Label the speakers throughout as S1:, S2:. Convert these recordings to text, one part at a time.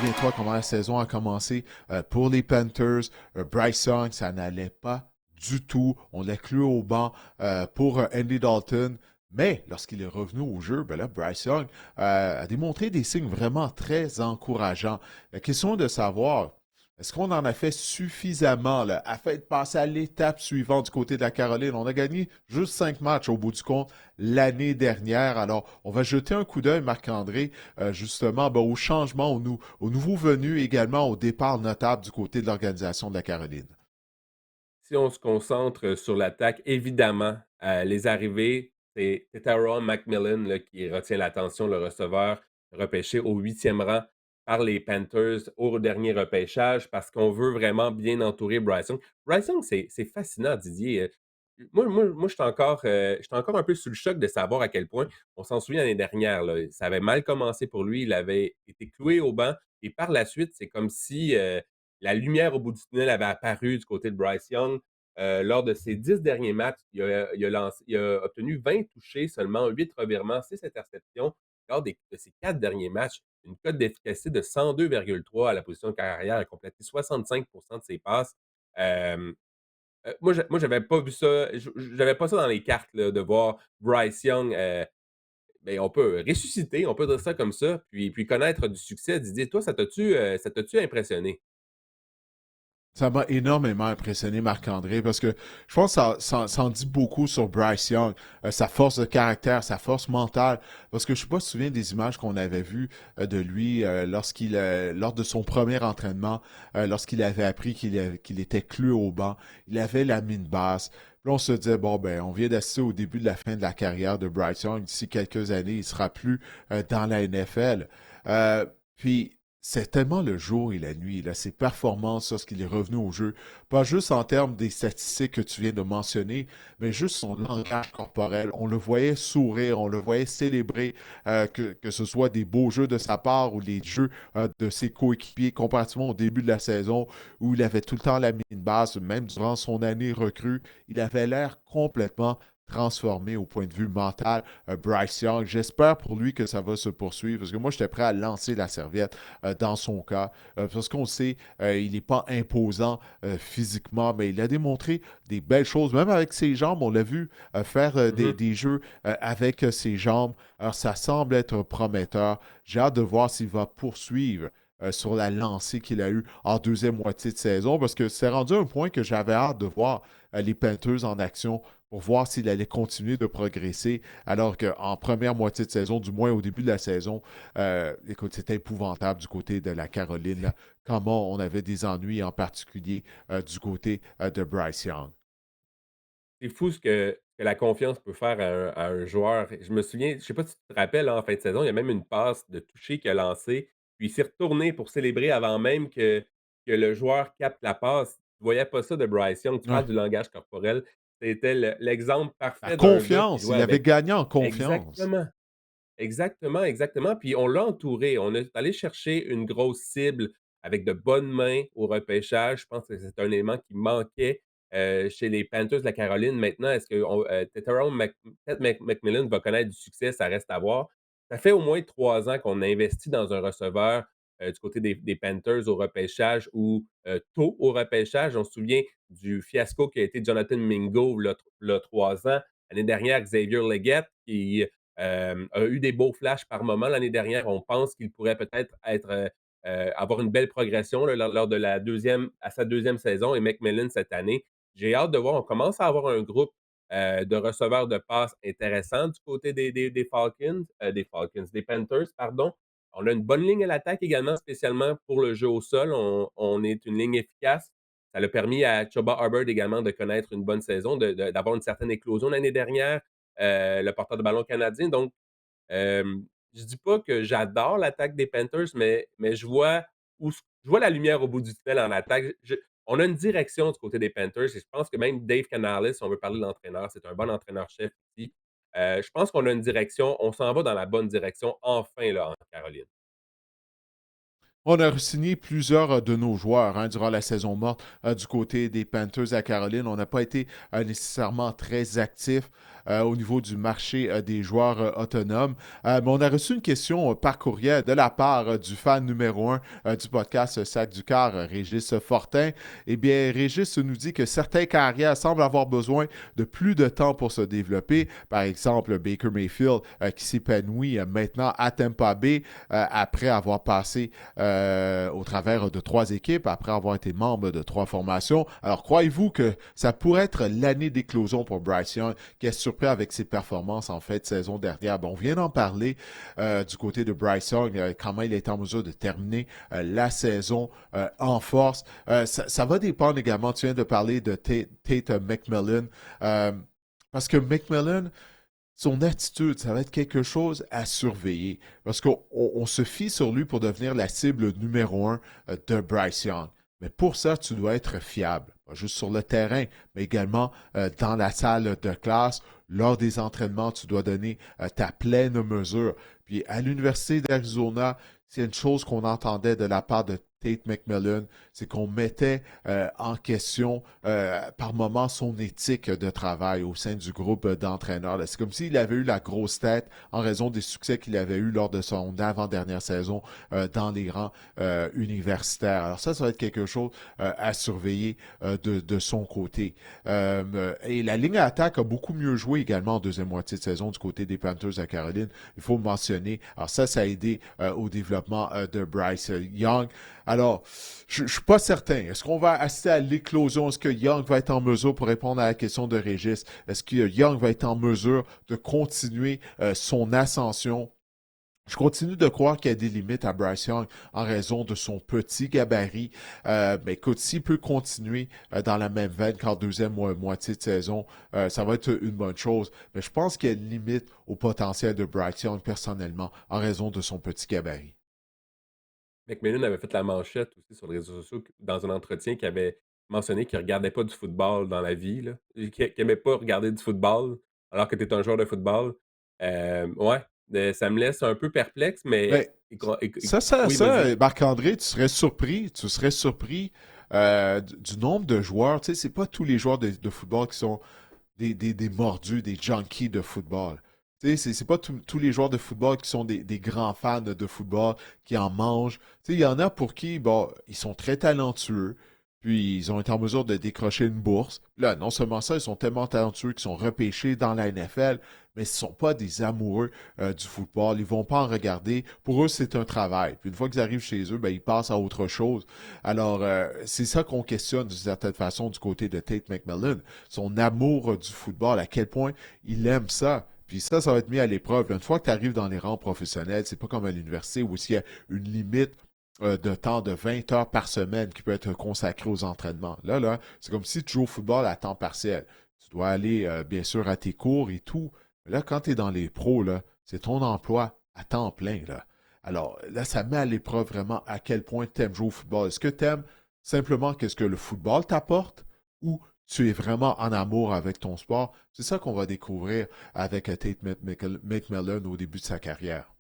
S1: Souviens-toi comment la saison a commencé pour les Panthers. Bryce Young, ça n'allait pas du tout. On l'a cloué au banc pour Andy Dalton. Mais lorsqu'il est revenu au jeu, ben là, Bryce Young a démontré des signes vraiment très encourageants. La question est de savoir, est-ce qu'on en a fait suffisamment là, afin de passer à l'étape suivante du côté de la Caroline? On a gagné juste 5 matchs au bout du compte l'année dernière. Alors, on va jeter un coup d'œil, Marc-André, justement ben, au changement, au nouveau venu également, au départ notable du côté de l'organisation de la Caroline.
S2: Si on se concentre sur l'attaque, évidemment, les arrivées, c'est Tyrone McMillan là, qui retient l'attention, le receveur repêché au 8e rang par les Panthers au dernier repêchage parce qu'on veut vraiment bien entourer Bryce Young. Bryce Young, c'est fascinant, Didier. Moi je suis encore un peu sous le choc de savoir à quel point on s'en souvient l'année dernière. Là, ça avait mal commencé pour lui. Il avait été cloué au banc et par la suite, c'est comme si la lumière au bout du tunnel avait apparu du côté de Bryce Young. Lors de ses 10 derniers matchs, il a obtenu 20 touchés, seulement 8 revirements, 6 interceptions. Lors de ses 4 derniers matchs, une cote d'efficacité de 102,3 à la position de carrière. Il a complété 65 de ses passes. Euh, moi, j'avais pas vu ça. J'avais pas ça dans les cartes là, de voir Bryce Young. Ben, on peut ressusciter, on peut dire ça comme ça, puis connaître du succès. Didier, toi, ça t'a-tu impressionné?
S1: Ça m'a énormément impressionné, Marc-André, parce que je pense que ça en dit beaucoup sur Bryce Young, sa force de caractère, sa force mentale. Parce que je ne sais pas si tu te souviens des images qu'on avait vues de lui lors de son premier entraînement, lorsqu'il avait appris qu'il était cloué au banc. Il avait la mine basse. Puis là, on se disait, bon, ben, on vient d'assister au début de la fin de la carrière de Bryce Young. D'ici quelques années, il ne sera plus dans la NFL. Puis, c'est tellement le jour et la nuit, là, ses performances lorsqu'il est revenu au jeu, pas juste en termes des statistiques que tu viens de mentionner, mais juste son langage corporel. On le voyait sourire, on le voyait célébrer, que ce soit des beaux jeux de sa part ou les jeux de ses coéquipiers, comparativement au début de la saison où il avait tout le temps la mine basse, même durant son année recrue, il avait l'air complètement transformé au point de vue mental. Bryce Young, j'espère pour lui que ça va se poursuivre parce que moi, j'étais prêt à lancer la serviette dans son cas. Parce qu'on sait, il n'est pas imposant physiquement, mais il a démontré des belles choses, même avec ses jambes. On l'a vu faire
S2: Mhm.
S1: des jeux avec ses jambes. Alors, ça semble être prometteur. J'ai hâte de voir s'il va poursuivre sur la lancée qu'il a eue en deuxième moitié de saison, parce que c'est rendu un point que j'avais hâte de voir les Panthers en action pour voir s'il allait continuer de progresser, alors qu'en première moitié de saison, du moins au début de la saison, écoute, c'était épouvantable du côté de la Caroline, là, comment on avait des ennuis, en particulier du côté de Bryce Young.
S2: C'est fou ce que la confiance peut faire à un joueur. Je me souviens, je sais pas si tu te rappelles, hein, en fin de saison, il y a même une passe de toucher qu'il a lancée, puis il s'est retourné pour célébrer avant même que le joueur capte la passe. Tu voyais pas ça de Bryce Young. Tu
S1: Ouais.
S2: parles du langage corporel. C'était l'exemple
S1: La
S2: parfait d'un gars qui
S1: confiance,
S2: jouait
S1: il avait
S2: avec
S1: gagné en confiance.
S2: exactement. Exactement, exactement. Puis on l'a entouré. On est allé chercher une grosse cible avec de bonnes mains au repêchage. Je pense que c'est un élément qui manquait chez les Panthers de la Caroline. Maintenant, est-ce que McMillan va connaître du succès? Ça reste à voir. Ça fait au moins 3 ans qu'on investit dans un receveur du côté des Panthers au repêchage ou tôt au repêchage. On se souvient du fiasco qui a été Jonathan Mingo là, 3 ans. L'année dernière, Xavier Leggett, qui a eu des beaux flashs par moment l'année dernière. On pense qu'il pourrait peut-être avoir une belle progression là, lors de à sa deuxième saison et McMillan cette année. J'ai hâte de voir. On commence à avoir un groupe de receveurs de passe intéressant du côté des Panthers, pardon. On a une bonne ligne à l'attaque également, spécialement pour le jeu au sol. On est une ligne efficace. Ça a permis à Chuba Hubbard également de connaître une bonne saison, d'avoir une certaine éclosion l'année dernière, le porteur de ballon canadien. Donc, je dis pas que j'adore l'attaque des Panthers, mais je vois la lumière au bout du tunnel en attaque. On a une direction du côté des Panthers et je pense que même Dave Canales, si on veut parler de l'entraîneur, c'est un bon entraîneur-chef ici. Je pense qu'on a une direction, on s'en va dans la bonne direction enfin là, en Caroline.
S1: On a signé plusieurs de nos joueurs hein, durant la saison morte du côté des Panthers à Caroline. On n'a pas été nécessairement très actifs. au niveau du marché des joueurs autonomes. Mais on a reçu une question par courriel de la part du fan numéro un du podcast Sac du Car, Régis Fortin. Eh bien, Régis nous dit que certains carrières semblent avoir besoin de plus de temps pour se développer. Par exemple, Baker Mayfield qui s'épanouit maintenant à Tampa Bay après avoir passé au travers de 3 équipes, après avoir été membre de 3 formations. Alors, croyez-vous que ça pourrait être l'année d'éclosion pour Bryce Young, qui est surpris avec ses performances en fait saison dernière? Bon, on vient d'en parler du côté de Bryce Young, comment il est en mesure de terminer la saison en force. Ça va dépendre également, tu viens de parler de Tate McMillan, euh, parce que McMillan, son attitude, ça va être quelque chose à surveiller. Parce qu'on se fie sur lui pour devenir la cible numéro un de Bryce Young. Mais pour ça, tu dois être fiable. Pas juste sur le terrain, mais également dans la salle de classe. Lors des entraînements, tu dois donner ta pleine mesure. Puis à l'Université d'Arizona, c'est une chose qu'on entendait de la part de Tate McMillan, c'est qu'on mettait en question par moment son éthique de travail au sein du groupe d'entraîneurs. C'est comme s'il avait eu la grosse tête en raison des succès qu'il avait eu lors de son avant-dernière saison dans les rangs universitaires. Alors ça va être quelque chose à surveiller de son côté. Et la ligne à attaque a beaucoup mieux joué également en deuxième moitié de saison du côté des Panthers à Caroline. Il faut le mentionner. Alors ça a aidé au développement de Bryce Young. Alors, je ne suis pas certain. Est-ce qu'on va assister à l'éclosion? Est-ce que Young va être en mesure, pour répondre à la question de Régis, est-ce que Young va être en mesure de continuer son ascension? Je continue de croire qu'il y a des limites à Bryce Young en raison de son petit gabarit. Mais écoute, s'il peut continuer dans la même veine qu'en deuxième moitié de saison, ça va être une bonne chose. Mais je pense qu'il y a une limite au potentiel de Bryce Young personnellement en raison de son petit gabarit.
S2: McMillan avait fait la manchette aussi sur les réseaux sociaux dans un entretien qui avait mentionné qu'il regardait pas du football dans la vie, là, et qu'il aimait pas regarder du football alors que tu es un joueur de football. Ouais, ça me laisse un peu perplexe, mais
S1: Mais
S2: oui, vas-y.
S1: Marc-André, tu serais surpris du nombre de joueurs. Tu sais, c'est pas tous les joueurs de football qui sont des mordus, des junkies de football. Tu sais, c'est pas tous les joueurs de football qui sont des grands fans de football, qui en mangent. Tu sais, il y en a pour qui, bon, ils sont très talentueux, puis ils ont été en mesure de décrocher une bourse. Là, non seulement ça, ils sont tellement talentueux qu'ils sont repêchés dans la NFL, mais ce ne sont pas des amoureux du football. Ils ne vont pas en regarder. Pour eux, c'est un travail. Puis une fois qu'ils arrivent chez eux, ben, ils passent à autre chose. Alors, c'est ça qu'on questionne d'une certaine façon du côté de Tate McMillan. Son amour du football, à quel point il aime ça. Puis ça va être mis à l'épreuve. Une fois que tu arrives dans les rangs professionnels, c'est pas comme à l'université où il y a une limite de temps de 20 heures par semaine qui peut être consacré aux entraînements. Là, c'est comme si tu joues au football à temps partiel. Tu dois aller, bien sûr, à tes cours et tout. Mais là, quand tu es dans les pros, là, c'est ton emploi à temps plein. Là. Alors là, ça met à l'épreuve vraiment à quel point tu aimes jouer au football. Est-ce que tu aimes simplement qu'est-ce que le football t'apporte ou tu es vraiment en amour avec ton sport? C'est ça qu'on va découvrir avec Tate McMillan au début de sa carrière.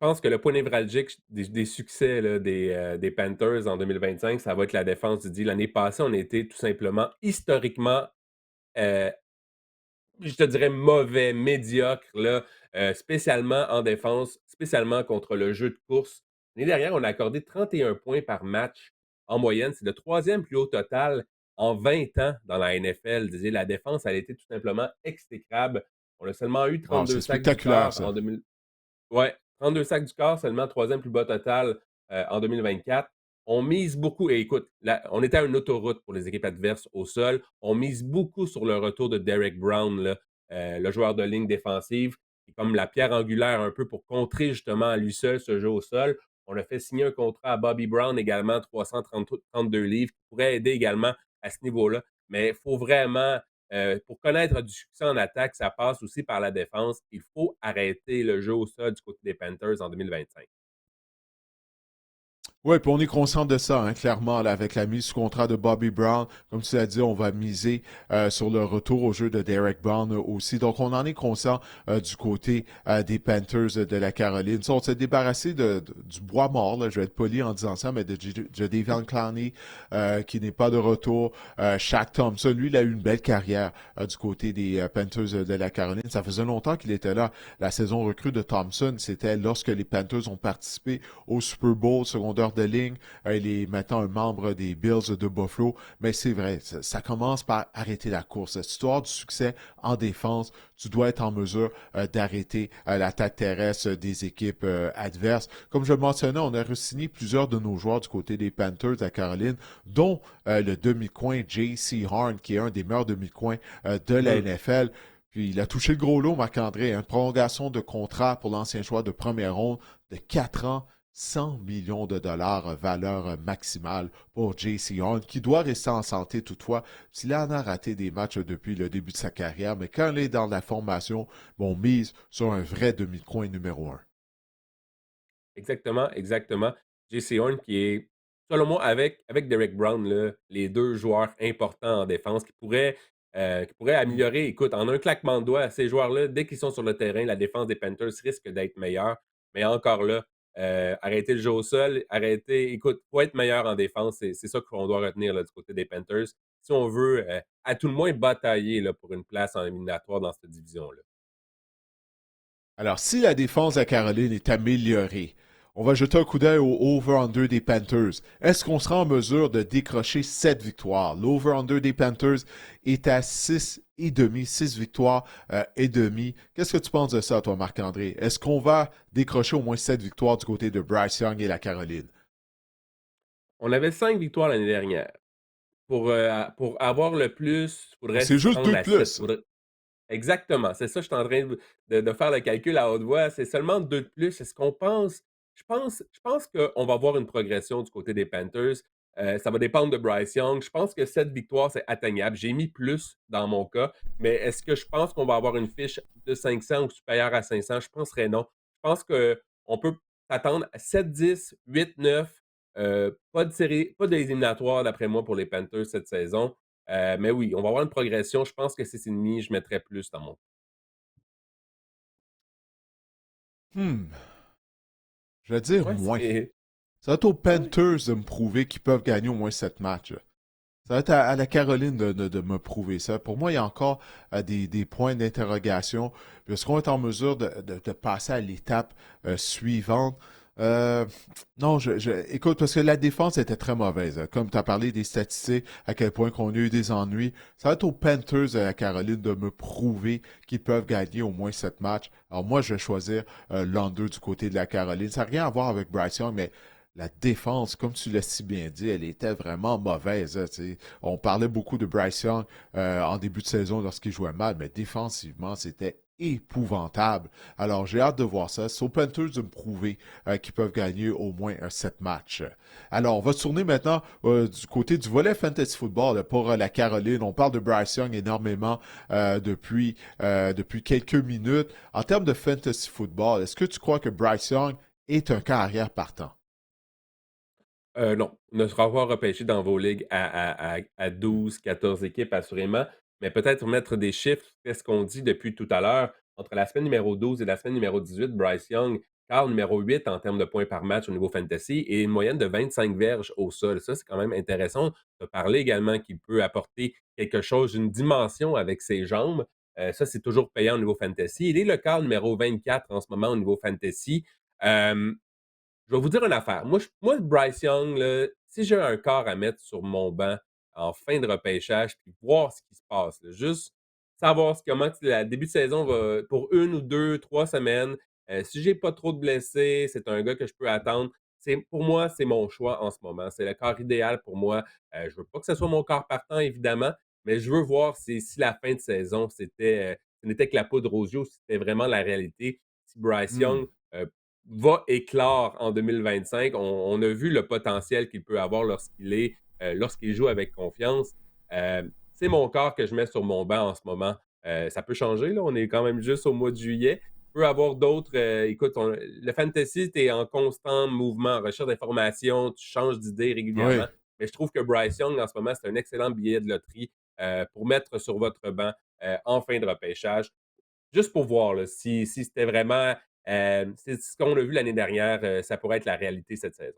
S2: Je pense que le point névralgique des succès là, des Panthers en 2025, ça va être la défense du dit. L'année passée, on était tout simplement historiquement, euh, je te dirais mauvais, médiocre, là, spécialement en défense, spécialement contre le jeu de course. L'année dernière, on a accordé 31 points par match en moyenne. C'est le troisième plus haut total en 20 ans dans la NFL. La défense, elle a été tout simplement exécrable. On a seulement eu
S1: Wow,
S2: 32
S1: c'est
S2: sacs du
S1: spectaculaire,
S2: corps en
S1: ça.
S2: 2000. Ouais, 32 sacs du corps, seulement troisième plus bas total en 2024. On mise beaucoup, et écoute, là, on était à une autoroute pour les équipes adverses au sol. On mise beaucoup sur le retour de Derek Brown, là, le joueur de ligne défensive, qui est comme la pierre angulaire un peu pour contrer justement à lui seul ce jeu au sol. On a fait signer un contrat à Bobby Brown également, 332 livres, qui pourrait aider également à ce niveau-là. Mais il faut vraiment pour connaître du succès en attaque, ça passe aussi par la défense. Il faut arrêter le jeu au sol du côté des Panthers en 2025.
S1: Oui, puis on est conscient de ça, hein, clairement, là, avec la mise sous contrat de Bobby Brown. Comme tu l'as dit, on va miser sur le retour au jeu de Derek Brown aussi. Donc, on en est conscient du côté des Panthers de la Caroline. Ça, on s'est débarrassé du bois mort, là, je vais être poli en disant ça, mais de Jadeveon Clowney, qui n'est pas de retour. Shaq Thompson, lui, il a eu une belle carrière du côté des Panthers de la Caroline. Ça faisait longtemps qu'il était là. La saison recrue de Thompson, c'était lorsque les Panthers ont participé au Super Bowl secondaire de ligne. Il est maintenant un membre des Bills de Buffalo. Mais c'est vrai, ça commence par arrêter la course. Cette histoire du succès en défense, tu dois être en mesure d'arrêter l'attaque terrestre des équipes adverses. Comme je le mentionnais, on a re-signé plusieurs de nos joueurs du côté des Panthers à Caroline, dont le demi-coin J.C. Horn, qui est un des meilleurs demi-coins de la
S2: Mm.
S1: NFL. Puis il a touché le gros lot, Marc-André. Une prolongation de contrat pour l'ancien choix de première ronde de 4 ans, 100 millions de dollars valeur maximale pour J.C. Horn, qui doit rester en santé toutefois. S'il en a raté des matchs depuis le début de sa carrière, mais quand il est dans la formation, on mise sur un vrai demi-coin numéro un.
S2: Exactement, exactement. J.C. Horn qui est, selon moi, avec Derek Brown, là, les 2 joueurs importants en défense qui pourraient améliorer. Écoute, en un claquement de doigts, ces joueurs-là, dès qu'ils sont sur le terrain, la défense des Panthers risque d'être meilleure. Mais encore là, arrêter le jeu au sol, arrêter écoute, faut être meilleur en défense, c'est ça qu'on doit retenir là, du côté des Panthers, si on veut, à tout le moins batailler là, pour une place en éliminatoire dans cette division-là.
S1: Alors, si la défense à Caroline est améliorée, on va jeter un coup d'œil au over-under des Panthers. Est-ce qu'on sera en mesure de décrocher 7 victoires? L'over-under des Panthers est à 6,5, 6 victoires et demi. Qu'est-ce que tu penses de ça, toi, Marc-André? Est-ce qu'on va décrocher au moins 7 victoires du côté de Bryce Young et la Caroline?
S2: On avait 5 victoires l'année dernière. Pour avoir le plus, il faudrait
S1: C'est
S2: se
S1: juste 2
S2: rendre
S1: de
S2: à 7.
S1: plus.
S2: Exactement, c'est ça, je suis en train de faire le calcul à haute voix. C'est seulement 2 de plus. Est-ce qu'on pense je pense qu'on va avoir une progression du côté des Panthers. Ça va dépendre de Bryce Young. Je pense que 7 victoires, c'est atteignable. J'ai mis plus dans mon cas, mais est-ce que je pense qu'on va avoir une fiche de 500 ou supérieure à 500? Je penserais non. Je pense qu'on peut s'attendre à 7-10, 8-9, pas de série, pas d'éliminatoire d'après moi pour les Panthers cette saison. Mais oui, on va avoir une progression. Je pense que 6,5, je mettrais plus dans mon.
S1: Hmm, je vais dire
S2: Ouais,
S1: moins.
S2: c'est.
S1: Ça va être aux
S2: Ouais.
S1: Panthers de me prouver qu'ils peuvent gagner au moins 7 matchs. Ça va être à la Caroline de me prouver ça. Pour moi, il y a encore des points d'interrogation. Est-ce qu'on est en mesure de passer à l'étape suivante? Euh, non, écoute, parce que la défense était très mauvaise, hein. Comme tu as parlé des statistiques, à quel point qu'on a eu des ennuis. Ça va être aux Panthers de la Caroline de me prouver qu'ils peuvent gagner au moins 7 matchs. Alors moi, je vais choisir l'under du côté de la Caroline. Ça n'a rien à voir avec Bryce Young, mais la défense, comme tu l'as si bien dit, elle était vraiment mauvaise, hein, tu sais. On parlait beaucoup de Bryce Young en début de saison lorsqu'il jouait mal, mais défensivement, c'était épouvantable. Alors, j'ai hâte de voir ça. C'est aux Panthers de me prouver qu'ils peuvent gagner au moins un 7 matchs. Alors, on va se tourner maintenant du côté du volet Fantasy Football pour la Caroline. On parle de Bryce Young énormément depuis quelques minutes. En termes de Fantasy Football, est-ce que tu crois que Bryce Young est un carrière partant?
S2: Non, ne sera pas repêché dans vos ligues à 12-14 équipes, assurément. Mais peut-être mettre des chiffres, c'est ce qu'on dit depuis tout à l'heure. Entre la semaine numéro 12 et la semaine numéro 18, Bryce Young, quart numéro 8 en termes de points par match au niveau fantasy et une moyenne de 25 verges au sol. Ça, c'est quand même intéressant. De parler également qu'il peut apporter quelque chose, une dimension avec ses jambes. Ça, c'est toujours payant au niveau fantasy. Il est le quart numéro 24 en ce moment au niveau fantasy. Euh, je vais vous dire une affaire. Moi, Bryce Young, là, si j'ai un corps à mettre sur mon banc en fin de repêchage, puis voir ce qui se passe, là, juste savoir comment le début de saison va pour une ou deux, 3 semaines. Si j'ai pas trop de blessés, c'est un gars que je peux attendre. Pour moi, c'est mon choix en ce moment. C'est le corps idéal pour moi. Je veux pas que ce soit mon corps partant, évidemment, mais je veux voir si la fin de saison, ce n'était que la poudre aux yeux, ou si c'était vraiment la réalité. Si Bryce
S1: Hmm.
S2: Young va éclore en 2025. On a vu le potentiel qu'il peut avoir lorsqu'il joue avec confiance. C'est mon corps que je mets sur mon banc en ce moment. Ça peut changer, là. On est quand même juste au mois de juillet. peux avoir d'autres, écoute, le fantasy, tu es en constant mouvement, en recherche d'informations, tu changes d'idées
S1: Oui.
S2: régulièrement. Mais je trouve que Bryce Young, en ce moment, c'est un excellent billet de loterie pour mettre sur votre banc en fin de repêchage. Juste pour voir là, si c'était vraiment c'est ce qu'on a vu l'année dernière, ça pourrait être la réalité cette saison.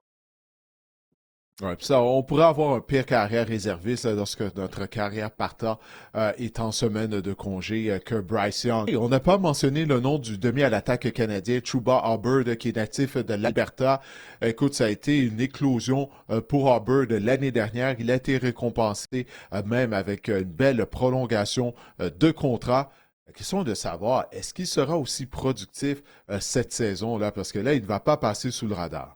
S1: Ouais, puis ça, on pourrait avoir un pire carrière réserviste là, lorsque notre carrière partant est en semaine de congé que Bryce Young. Et on n'a pas mentionné le nom du demi à l'attaque canadien, Chuba Hubbard, qui est natif de l'Alberta. Écoute, ça a été une éclosion pour Hubbard l'année dernière. Il a été récompensé même avec une belle prolongation de contrat. La question est de savoir, est-ce qu'il sera aussi productif cette saison-là? Parce que là, il ne va pas passer sous le radar.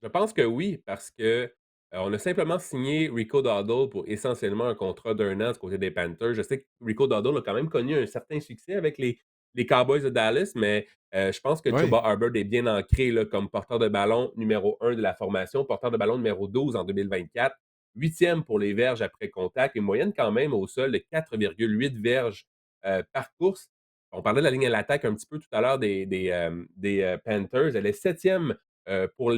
S2: Je pense que oui, parce que, on a simplement signé Rico Dowdle pour essentiellement un contrat d'1 an du côté des Panthers. Je sais que Rico Dowdle a quand même connu un certain succès avec les Cowboys de Dallas, mais je pense que
S1: Oui.
S2: Chuba Hubbard est bien ancré là, comme porteur de ballon numéro 1 de la formation, porteur de ballon numéro 12 en 2024, 8e pour les verges après contact, une moyenne quand même au sol de 4,8 verges, par course. On parlait de la ligne à l'attaque un petit peu tout à l'heure des Panthers. Elle est 7e pour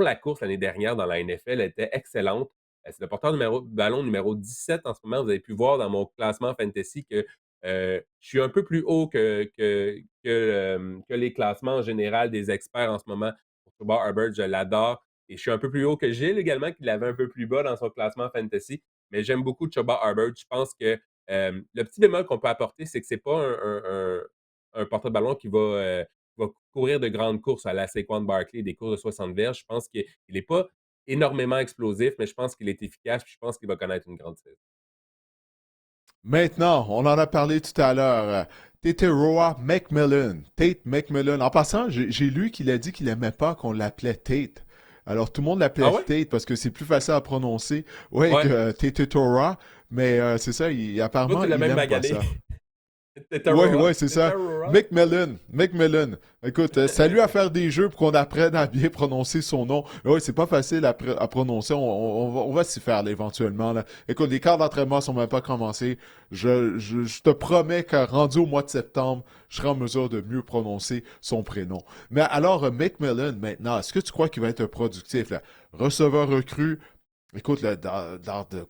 S2: la course l'année dernière dans la NFL, elle était excellente. C'est le porteur numéro ballon numéro 17 en ce moment. Vous avez pu voir dans mon classement fantasy que, je suis un peu plus haut que les classements en général des experts en ce moment. Pour Chuba Hubbard, je l'adore et je suis un peu plus haut que Gilles également, qui l'avait un peu plus bas dans son classement fantasy. Mais j'aime beaucoup Chuba Hubbard. Je pense que, le petit bémol qu'on peut apporter, c'est que c'est pas un porteur de ballon qui va courir de grandes courses à la Saquon Barkley, des courses de 60 verges. Je pense qu'il n'est pas énormément explosif, mais je pense qu'il est efficace, puis je pense qu'il va connaître une grande saison.
S1: Maintenant, on en a parlé tout à l'heure. Teteroa McMillan. Tate McMillan. En passant, j'ai lu qu'il a dit qu'il n'aimait pas qu'on l'appelait Tate. Alors, tout le monde
S2: Ah
S1: l'appelait
S2: ouais?
S1: Tate parce que c'est plus facile à prononcer. Oui,
S2: Ouais.
S1: que Teteroa. Mais c'est ça,
S2: Toi,
S1: apparemment,
S2: tu l'as
S1: il
S2: même
S1: n'aime pas
S2: magané.
S1: ça. Oui,
S2: Tetaroa?
S1: oui, c'est ça.
S2: Tetaroa?
S1: McMillan. Écoute, salut à faire des jeux pour qu'on apprenne à bien prononcer son nom. Oui, c'est pas facile à prononcer. On va s'y faire là, éventuellement. Là. Écoute, les camps d'entraînement sont même pas commencés. Je te promets que rendu au mois de septembre, je serai en mesure de mieux prononcer son prénom. Mais alors, McMillan, maintenant, est-ce que tu crois qu'il va être productif? Là? Receveur recru, écoute, là,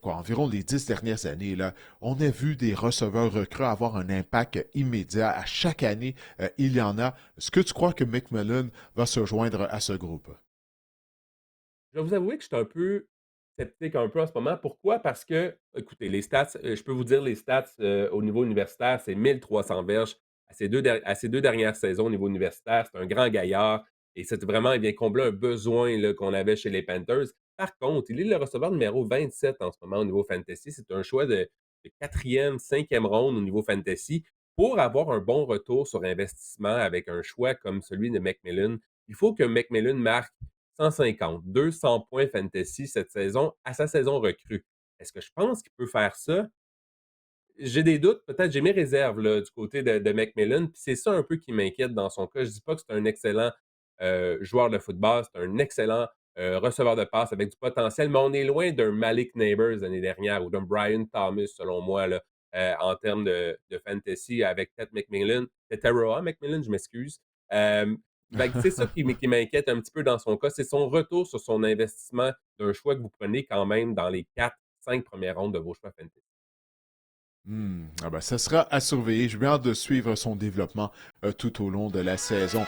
S1: environ les 10 dernières années, là, on a vu des receveurs recrues avoir un impact immédiat. À chaque année, il y en a. Est-ce que tu crois que McMillan va se joindre à ce groupe?
S2: Je vais vous avouer que je suis un peu sceptique un peu en ce moment. Pourquoi? Parce que, écoutez, les stats, je peux vous dire les stats au niveau universitaire, c'est 1300 verges à ses deux dernières saisons au niveau universitaire. C'est un grand gaillard et c'est vraiment, il vient combler un besoin là, qu'on avait chez les Panthers. Par contre, il est le receveur numéro 27 en ce moment au niveau fantasy. C'est un choix de quatrième, cinquième ronde au niveau fantasy. Pour avoir un bon retour sur investissement avec un choix comme celui de McMillan, il faut que McMillan marque 150, 200 points fantasy cette saison à sa saison recrue. Est-ce que je pense qu'il peut faire ça? J'ai des doutes, peut-être j'ai mes réserves là, du côté de McMillan, puis c'est ça un peu qui m'inquiète dans son cas. Je dis pas que c'est un excellent, joueur de football, c'est un excellent, receveur de passe avec du potentiel, mais on est loin d'un Malik Neighbors l'année dernière ou d'un Brian Thomas selon moi là, en termes de fantasy avec Ted McMillan Teteroa McMillan, je m'excuse. Fait que c'est ça qui m'inquiète un petit peu dans son cas, c'est son retour sur son investissement d'un choix que vous prenez quand même dans les 4, 5 premières rondes de vos choix fantasy.
S1: Ah ben, ça sera à surveiller. Je bien hâte de suivre son développement tout au long de la saison.